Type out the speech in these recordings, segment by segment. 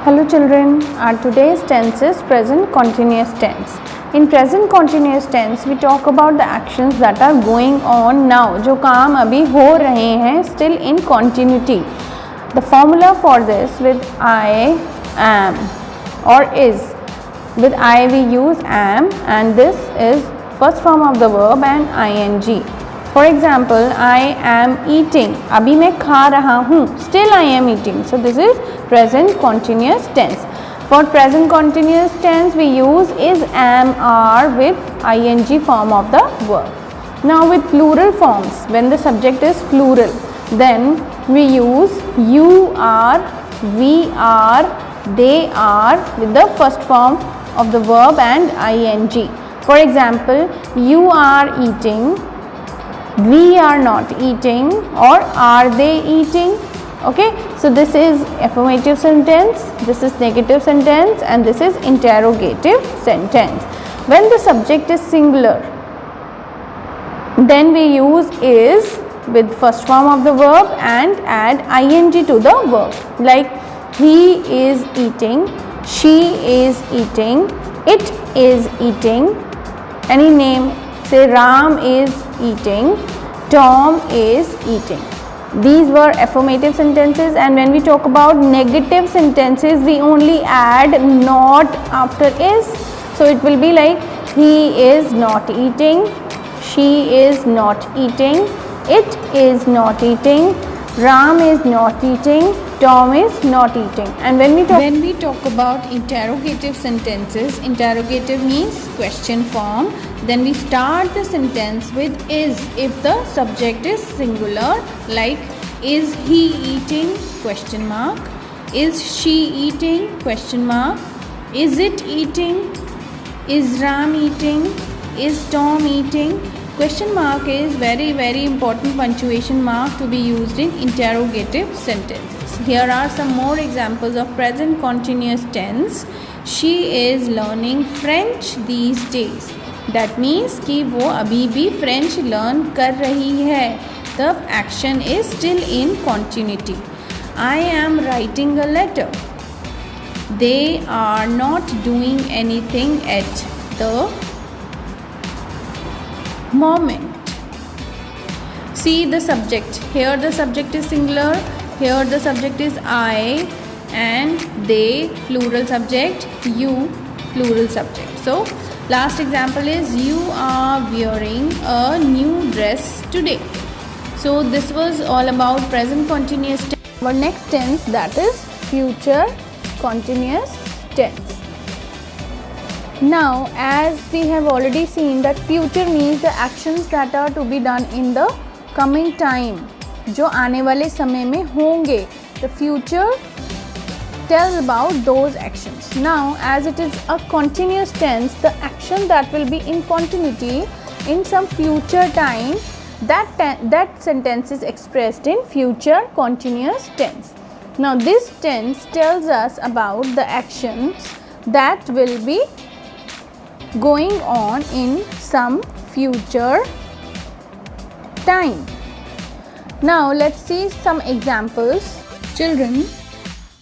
Hello children, our today's tense is present continuous tense. In present continuous tense we talk about the actions that are going on now, जो काम अभी हो रहे हैं still in continuity. The formula for this with I am or is. With I we use am and this is first form of the verb and ing. For example, I am eating. अभी मैं खा रहा हूँ. Still I am eating. So this is present continuous tense. For present continuous tense, we use is, am, are with ing form of the verb. Now with plural forms, when the subject is plural, then we use you are, we are, they are with the first form of the verb and ing. For example, you are eating, we are not eating, or are they eating? Okay, so this is affirmative sentence, this is negative sentence, and this is interrogative sentence. When the subject is singular, then we use is with first form of the verb and add ing to the verb. Like he is eating, she is eating, it is eating. Any name, say Ram is eating, Tom is eating. These were affirmative sentences, and when we talk about negative sentences, we only add not after is. So it will be like he is not eating, she is not eating, it is not eating, Ram is not eating, Tom is not eating. And when we talk about interrogative sentences, interrogative means question form. Then we start the sentence with is if the subject is singular, like is he eating question mark, is she eating question mark, is it eating, is Ram eating, is Tom eating. Question mark is very important punctuation mark to be used in interrogative sentences. Here are some more examples of present continuous tense. She is learning French these days. That means कि वो अभी भी French learn कर रही है. The action is still in continuity. I am writing a letter. They are not doing anything at the moment. See the subject. Here the subject is singular. Here the subject is I and they plural subject, you plural subject. So last example is you are wearing a new dress today. So this was all about present continuous tense. Our next tense, that is future continuous tense. Now as we have already seen that future means the actions that are to be done in the coming time, जो आने वाले समय में होंगे. The future tells about those actions. Now as it is a continuous tense, the action that will be in continuity in some future time, that sentence is expressed in future continuous tense. Now this tense tells us about the actions that will be going on in some future time. Now let's see some examples. Children,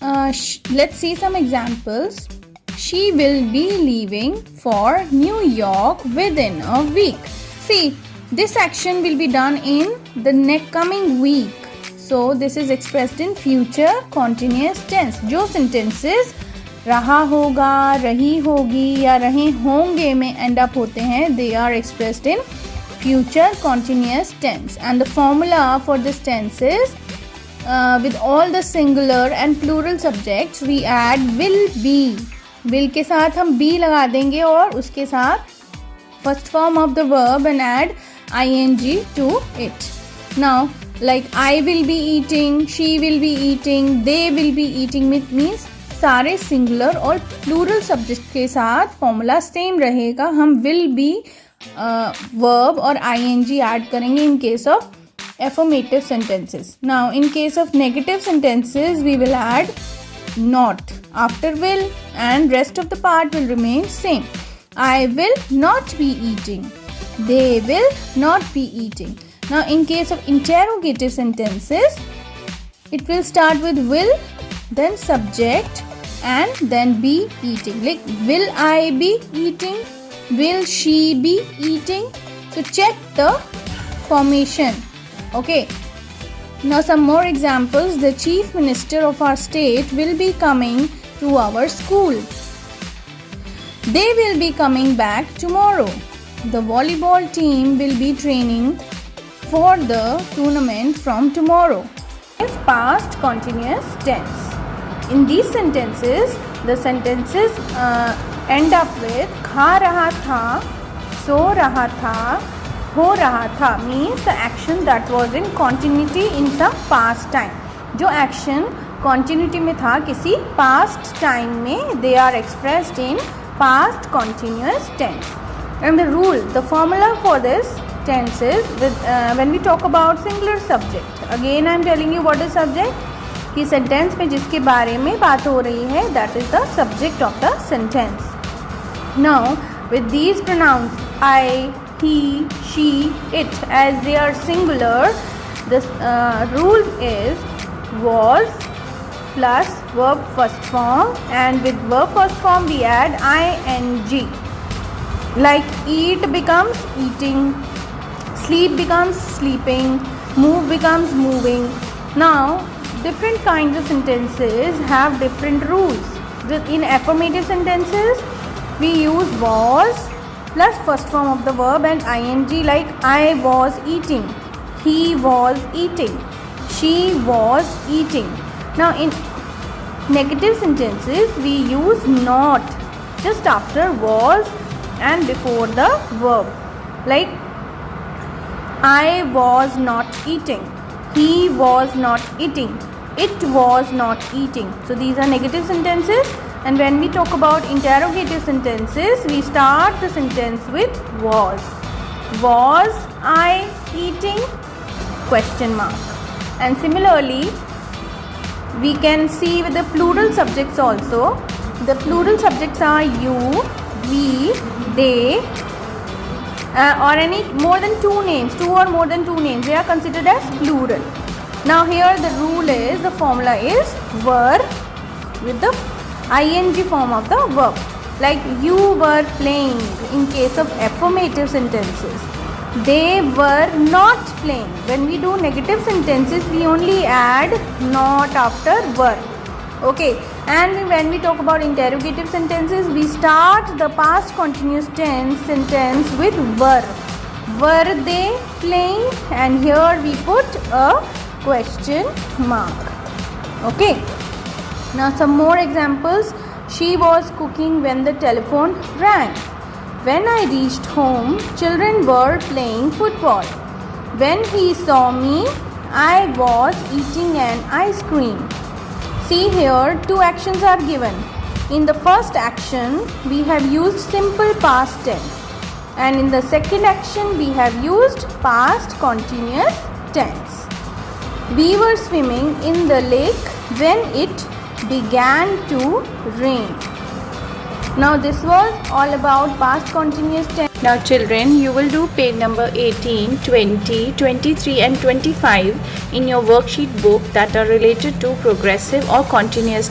let's see some examples. She will be leaving for New York within a week. See, this action will be done in the coming week. So this is expressed in future continuous tense. जो sentences रहा होगा, रही होगी या रहे होंगे में end up होते हैं, they are expressed in future continuous tense. And the formula for this tense is with all the singular and plural subjects we add will be. Will के साथ हम be लगा देंगे और उसके साथ first form of the verb and add ing to it. Now like I will be eating, she will be eating, they will be eating means सारे singular और प्लूरल सब्जेक्ट के साथ फॉर्मूला सेम रहेगा. हम विल बी वर्ब और ing add करेंगे in case of affirmative sentences. Now in case of negative sentences we will add not after will and rest of the part will remain same. I will not be eating. They will not be eating. Now in case of interrogative sentences, it will start with will, then subject, and then be eating. Like, will I be eating? Will she be eating? So check the formation. Okay. Now some more examples. The chief minister of our state will be coming to our school. They will be coming back tomorrow. The volleyball team will be training for the tournament from tomorrow. Is past continuous tense. In these sentences, the sentences end up with खा रहा था, सो रहा था, हो रहा था, means the action that was in continuity in some past time. जो action continuity में था किसी past time में, they are expressed in past continuous tense. And the rule, the formula for this tense is when we talk about singular subject. Again I am telling you what is subject. कि sentence में जिसके बारे में बात हो रही है, that is the subject of the sentence. Now with these pronouns I, he, she, it, as they are singular, this rule is was plus verb first form, and with verb first form we add ing. Like eat becomes eating, sleep becomes sleeping, move becomes moving. Now different kinds of sentences have different rules. In affirmative sentences we use was plus first form of the verb and ing, like I was eating, he was eating, she was eating. Now in negative sentences we use not just after was and before the verb, like I was not eating, he was not eating, it was not eating. So these are negative sentences. And when we talk about interrogative sentences, we start the sentence with was. Was I eating? Question mark. And similarly, we can see with the plural subjects also. The plural subjects are you, we, they, or any more than two names, two or more than two names. They are considered as plural. Now here the rule is, the formula is were with the ing form of the verb. Like you were playing in case of affirmative sentences. They were not playing. When we do negative sentences, we only add not after were. Okay. And when we talk about interrogative sentences, we start the past continuous tense sentence with were. Were they playing? And here we put a question mark. Okay. Now some more examples. She was cooking when the telephone rang. When I reached home, children were playing football. When he saw me, I was eating an ice cream. See here, two actions are given. In the first action, we have used simple past tense. And in the second action, we have used past continuous tense. We were swimming in the lake when it began to rain. Now this was all about past continuous tense. Now children, you will do page number 18, 20, 23 and 25 in your worksheet book that are related to progressive or continuous